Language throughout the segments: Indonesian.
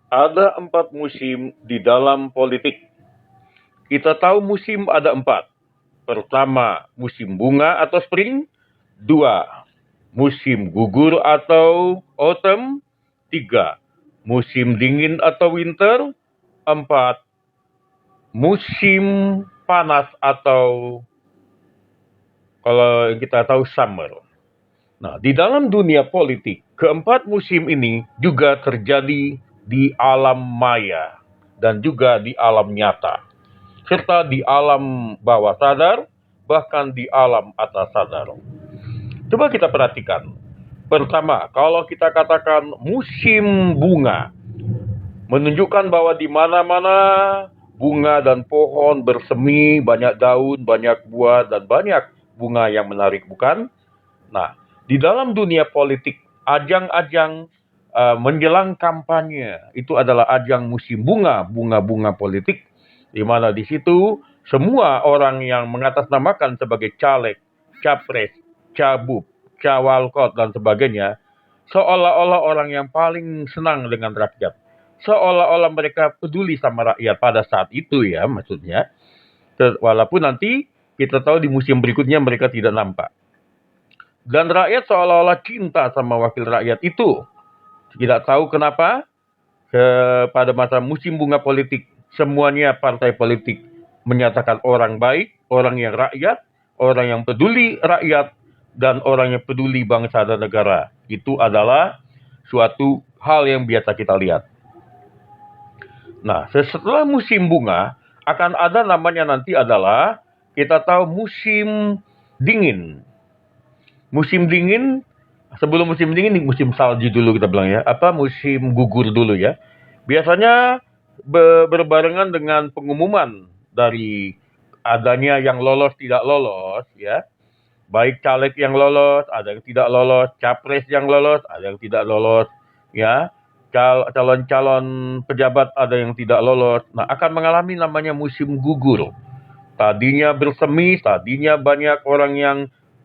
Ada 4 musim di dalam politik. Kita tahu musim ada 4. Pertama, musim bunga atau spring. 2, musim gugur atau autumn. 3, musim dingin atau winter. 4, musim panas atau kalau kita tahu summer. Nah, di dalam dunia politik, keempat musim ini juga terjadi di alam maya dan juga di alam nyata, serta di alam bawah sadar, bahkan di alam atas sadar. Coba kita perhatikan. Pertama, kalau kita katakan musim bunga, menunjukkan bahwa di mana-mana bunga dan pohon bersemi, banyak daun, banyak buah, dan banyak bunga yang menarik, bukan? Nah, di dalam dunia politik, ajang-ajang menjelang kampanye itu adalah ajang musim bunga politik, di mana di situ semua orang yang mengatasnamakan sebagai caleg, capres, cagup, cawalkot, dan sebagainya, seolah-olah orang yang paling senang dengan rakyat. Seolah-olah mereka peduli sama rakyat pada saat itu ya, maksudnya. Walaupun nanti kita tahu di musim berikutnya mereka tidak nampak. Dan rakyat seolah-olah cinta sama wakil rakyat itu. Tidak tahu kenapa, pada masa musim bunga politik, semuanya partai politik menyatakan orang baik, orang yang rakyat, orang yang peduli rakyat, dan orang yang peduli bangsa dan negara. Itu adalah suatu hal yang biasa kita lihat. Nah, setelah musim bunga, akan ada namanya nanti adalah, kita tahu musim dingin. Musim dingin, sebelum musim dingin, musim salju dulu kita bilang ya, musim gugur dulu ya. Biasanya berbarengan dengan pengumuman dari adanya yang lolos tidak lolos ya. Baik caleg yang lolos, ada yang tidak lolos, capres yang lolos, ada yang tidak lolos ya. Calon-calon pejabat ada yang tidak lolos. Nah, akan mengalami namanya musim gugur. Tadinya bersemi, tadinya banyak orang yang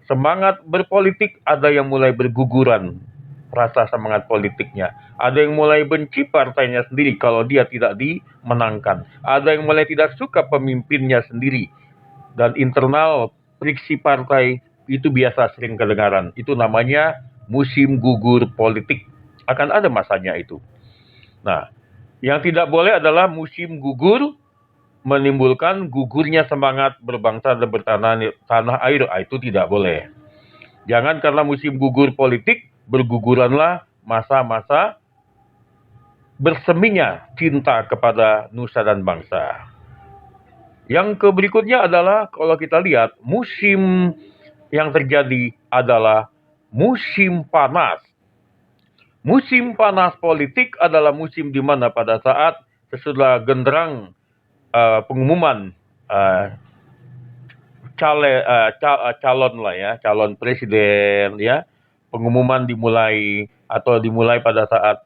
semangat berpolitik, ada yang mulai berguguran rasa semangat politiknya. Ada yang mulai benci partainya sendiri kalau dia tidak dimenangkan. Ada yang mulai tidak suka pemimpinnya sendiri. Dan internal friksi partai itu biasa sering kedengaran. Itu namanya musim gugur politik. Akan ada masanya itu. Nah, yang tidak boleh adalah musim gugur menimbulkan gugurnya semangat berbangsa dan bertanah air. Itu tidak boleh. Jangan karena musim gugur politik, berguguranlah masa-masa berseminya cinta kepada nusa dan bangsa. Yang berikutnya adalah, kalau kita lihat, musim yang terjadi adalah musim panas. Musim panas politik adalah musim di mana pada saat sesudah genderang pengumuman calon lah ya, calon presiden ya, pengumuman dimulai pada saat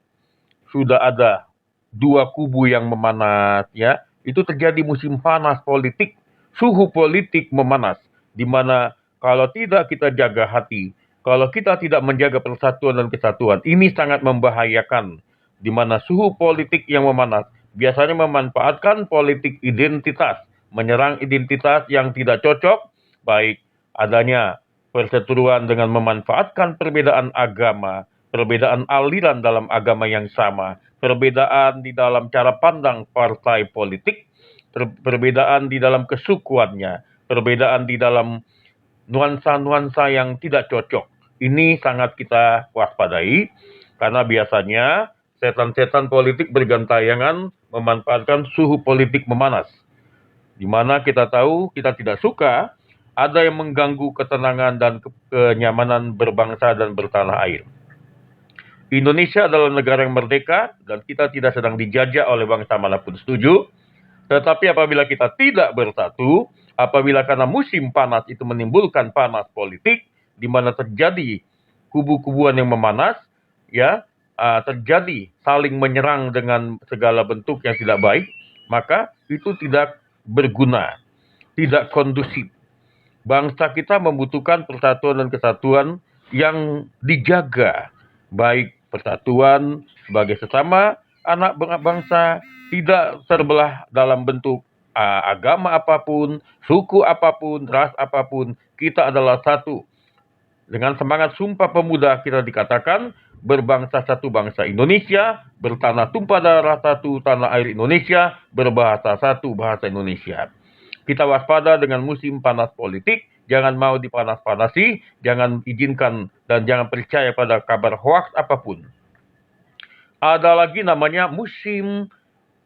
sudah ada dua kubu yang memanas ya, itu terjadi musim panas politik, suhu politik memanas, di mana kalau tidak kita jaga hati, kalau kita tidak menjaga persatuan dan kesatuan, ini sangat membahayakan, di mana suhu politik yang memanas biasanya memanfaatkan politik identitas, menyerang identitas yang tidak cocok, baik adanya perseteruan dengan memanfaatkan perbedaan agama, perbedaan aliran dalam agama yang sama, perbedaan di dalam cara pandang partai politik, perbedaan di dalam kesukuannya, perbedaan di dalam nuansa-nuansa yang tidak cocok. Ini sangat kita waspadai, karena biasanya setan-setan politik bergantayangan memanfaatkan suhu politik memanas, di mana kita tahu kita tidak suka ada yang mengganggu ketenangan dan kenyamanan berbangsa dan bertanah air. Indonesia adalah negara yang merdeka dan kita tidak sedang dijajah oleh bangsa manapun, setuju? Tetapi apabila kita tidak bersatu, apabila karena musim panas itu menimbulkan panas politik, di mana terjadi kubu-kubuan yang memanas, ya, terjadi saling menyerang dengan segala bentuk yang tidak baik, maka itu tidak berguna, tidak kondusif. Bangsa kita membutuhkan persatuan dan kesatuan yang dijaga, baik persatuan sebagai sesama anak bangsa tidak terbelah dalam bentuk agama apapun, suku apapun, ras apapun, kita adalah satu. Dengan semangat Sumpah Pemuda kita dikatakan berbangsa satu bangsa Indonesia, bertanah tumpah darah satu tanah air Indonesia, berbahasa satu bahasa Indonesia. Kita waspada dengan musim panas politik, jangan mau dipanas-panasi, jangan izinkan dan jangan percaya pada kabar hoaks apapun. Ada lagi namanya musim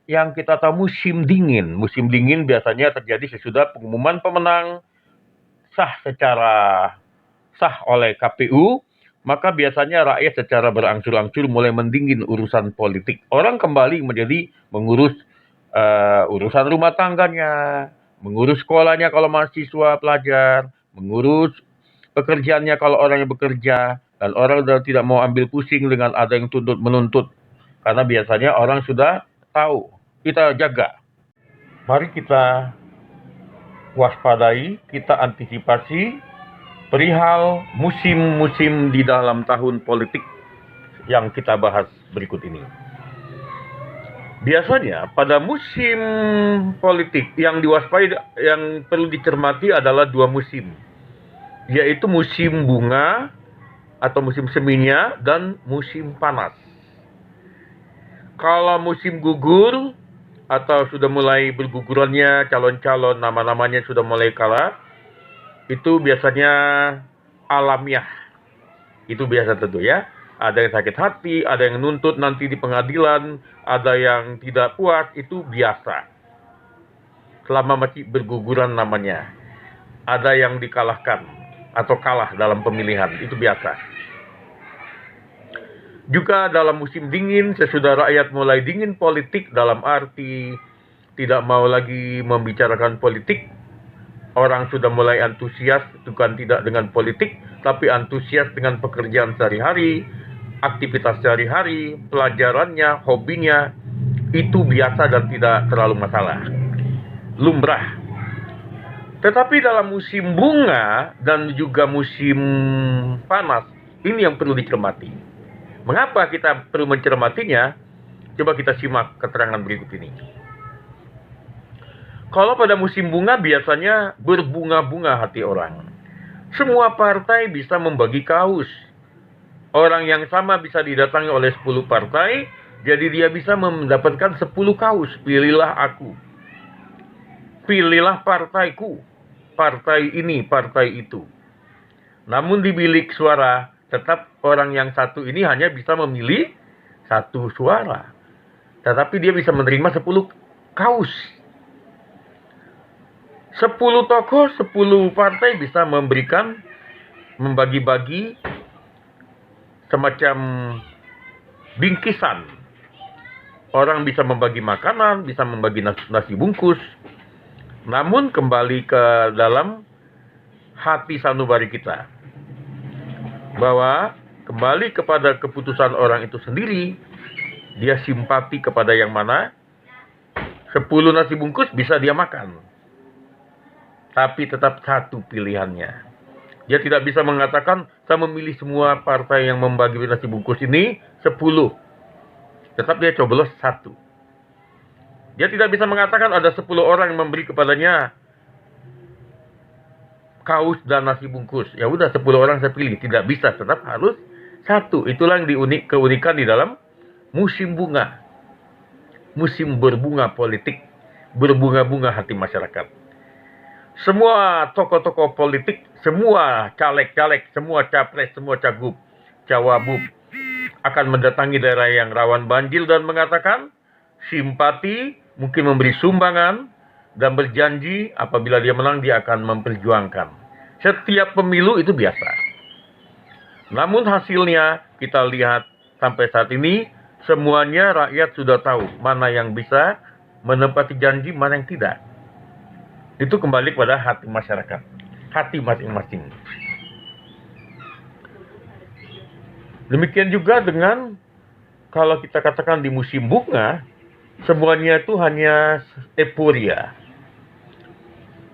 yang kita tahu musim dingin. Musim dingin biasanya terjadi sesudah pengumuman pemenang sah oleh KPU, maka biasanya rakyat secara berangsur-angsur mulai mendingin urusan politik. Orang kembali menjadi mengurus urusan rumah tangganya, mengurus sekolahnya kalau mahasiswa pelajar, mengurus pekerjaannya kalau orang yang bekerja, dan orang sudah tidak mau ambil pusing dengan ada yang menuntut. Karena biasanya orang sudah tahu, kita jaga. Mari kita waspadai, kita antisipasi perihal musim-musim di dalam tahun politik yang kita bahas berikut ini. Biasanya pada musim politik yang diwaspadai, yang perlu dicermati adalah dua musim, yaitu musim bunga atau musim seminya dan musim panas. Kalau musim gugur atau sudah mulai bergugurannya calon-calon, nama-namanya sudah mulai kalah, itu biasanya alamiah. Itu biasa tentu ya. Ada yang sakit hati, ada yang nuntut nanti di pengadilan, ada yang tidak puas, itu biasa. Selama masih berguguran namanya. Ada yang dikalahkan atau kalah dalam pemilihan, itu biasa. Juga dalam musim dingin, sesudah rakyat mulai dingin politik, dalam arti tidak mau lagi membicarakan politik, orang sudah mulai antusias, bukan tidak dengan politik, tapi antusias dengan pekerjaan sehari-hari, aktivitas sehari-hari, pelajarannya, hobinya, itu biasa dan tidak terlalu masalah. Lumrah. Tetapi dalam musim bunga dan juga musim panas, ini yang perlu dicermati. Mengapa kita perlu mencermatinya? Coba kita simak keterangan berikut ini. Kalau pada musim bunga biasanya berbunga-bunga hati orang. Semua partai bisa membagi kaos. Orang yang sama bisa didatangi oleh 10 partai, jadi dia bisa mendapatkan 10 kaos. Pilihlah aku. Pilihlah partaiku. Partai ini, partai itu. Namun di bilik suara, tetap orang yang satu ini hanya bisa memilih satu suara. Tetapi dia bisa menerima 10 kaos. 10 tokoh, 10 partai bisa membagi-bagi semacam bingkisan. Orang bisa membagi makanan, bisa membagi nasi bungkus. Namun kembali ke dalam hati sanubari kita, bahwa kembali kepada keputusan orang itu sendiri, dia simpati kepada yang mana. 10 nasi bungkus bisa dia makan, tapi tetap satu pilihannya. Dia tidak bisa mengatakan, saya memilih semua partai yang membagi nasi bungkus ini 10. Tetap dia coblos satu. Dia tidak bisa mengatakan ada 10 orang yang memberi kepadanya kaos dan nasi bungkus. Ya udah 10 orang saya pilih. Tidak bisa, tetap harus satu. Itulah yang keunikan di dalam musim bunga. Musim berbunga politik. Berbunga-bunga hati masyarakat. Semua tokoh-tokoh politik, semua caleg-caleg, semua capres, semua cagup, cawabub akan mendatangi daerah yang rawan banjir dan mengatakan simpati, mungkin memberi sumbangan, dan berjanji apabila dia menang dia akan memperjuangkan. Setiap pemilu itu biasa. Namun hasilnya kita lihat sampai saat ini semuanya rakyat sudah tahu mana yang bisa menepati janji, mana yang tidak. Itu kembali pada hati masyarakat, hati masing-masing. Demikian juga dengan kalau kita katakan di musim bunga, semuanya itu hanya euforia.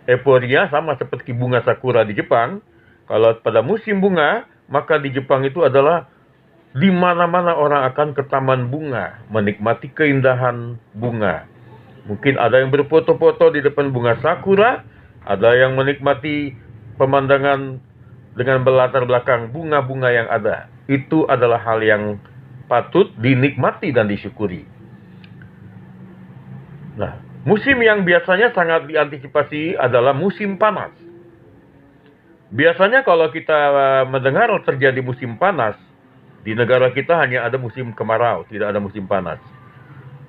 Euforia sama seperti bunga sakura di Jepang. Kalau pada musim bunga, maka di Jepang itu adalah Di mana-mana orang akan ke taman bunga, menikmati keindahan bunga. Mungkin ada yang berfoto-foto di depan bunga sakura, ada yang menikmati pemandangan dengan berlatar belakang bunga-bunga yang ada. Itu adalah hal yang patut dinikmati dan disyukuri. Nah, musim yang biasanya sangat diantisipasi adalah musim panas. Biasanya kalau kita mendengar terjadi musim panas, di negara kita hanya ada musim kemarau, tidak ada musim panas.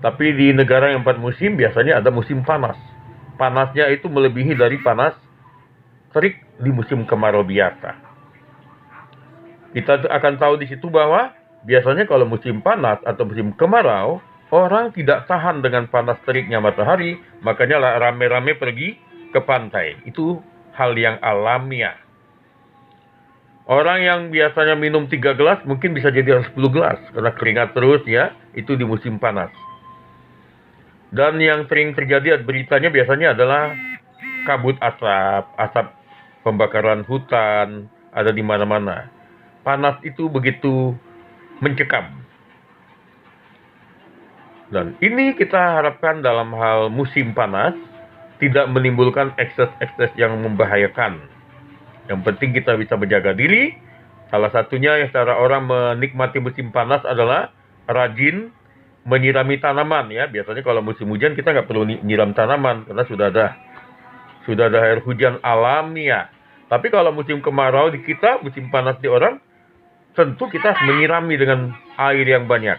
Tapi di negara yang 4 musim biasanya ada musim panas. Panasnya itu melebihi dari panas terik di musim kemarau biasa. Kita akan tahu di situ bahwa biasanya kalau musim panas atau musim kemarau, orang tidak tahan dengan panas teriknya matahari, makanya rame-rame pergi ke pantai. Itu hal yang alamiah. Orang yang biasanya minum 3 gelas mungkin bisa jadi 10 gelas karena keringat terus ya, itu di musim panas. Dan yang sering terjadi beritanya biasanya adalah kabut asap, asap pembakaran hutan ada di mana-mana. Panas itu begitu mencekam. Dan ini kita harapkan dalam hal musim panas tidak menimbulkan ekses-ekses yang membahayakan. Yang penting kita bisa menjaga diri. Salah satunya yang cara orang menikmati musim panas adalah rajin menyirami tanaman ya. Biasanya kalau musim hujan kita nggak perlu nyiram tanaman karena sudah ada air hujan alamiah. Tapi kalau musim kemarau di kita, musim panas di orang, tentu kita harus menyirami dengan air yang banyak.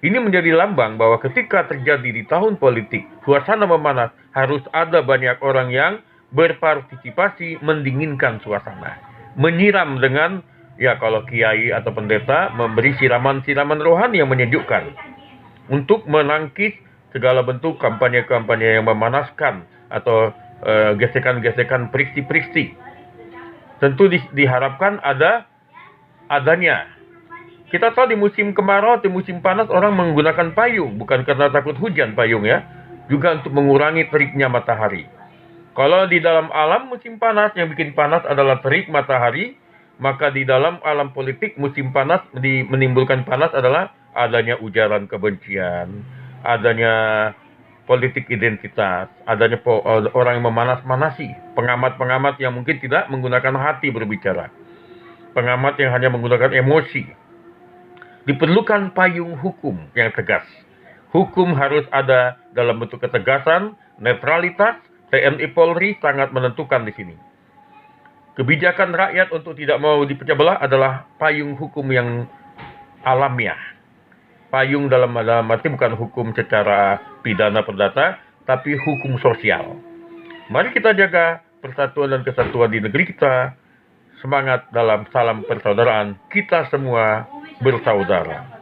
Ini menjadi lambang bahwa ketika terjadi di tahun politik, suasana memanas, harus ada banyak orang yang berpartisipasi mendinginkan suasana. Menyiram dengan, ya kalau kiai atau pendeta, memberi siraman-siraman rohani yang menyejukkan. Untuk menangkis segala bentuk kampanye-kampanye yang memanaskan atau gesekan-gesekan friksi-friksi. Tentu diharapkan adanya. Kita tahu di musim kemarau, di musim panas orang menggunakan payung, bukan karena takut hujan payung ya, juga untuk mengurangi teriknya matahari. Kalau di dalam alam musim panas yang bikin panas adalah terik matahari, maka di dalam alam politik musim panas menimbulkan panas adalah adanya ujaran kebencian, adanya politik identitas, adanya orang yang memanas-manasi, pengamat-pengamat yang mungkin tidak menggunakan hati berbicara, pengamat yang hanya menggunakan emosi. Diperlukan payung hukum yang tegas. Hukum harus ada dalam bentuk ketegasan, netralitas. TNI Polri sangat menentukan di sini. Kebijakan rakyat untuk tidak mau dipecah belah adalah payung hukum yang alamiah. Payung dalam arti bukan hukum secara pidana perdata, tapi hukum sosial. Mari kita jaga persatuan dan kesatuan di negeri kita. Semangat dalam salam persaudaraan. Kita semua bersaudara.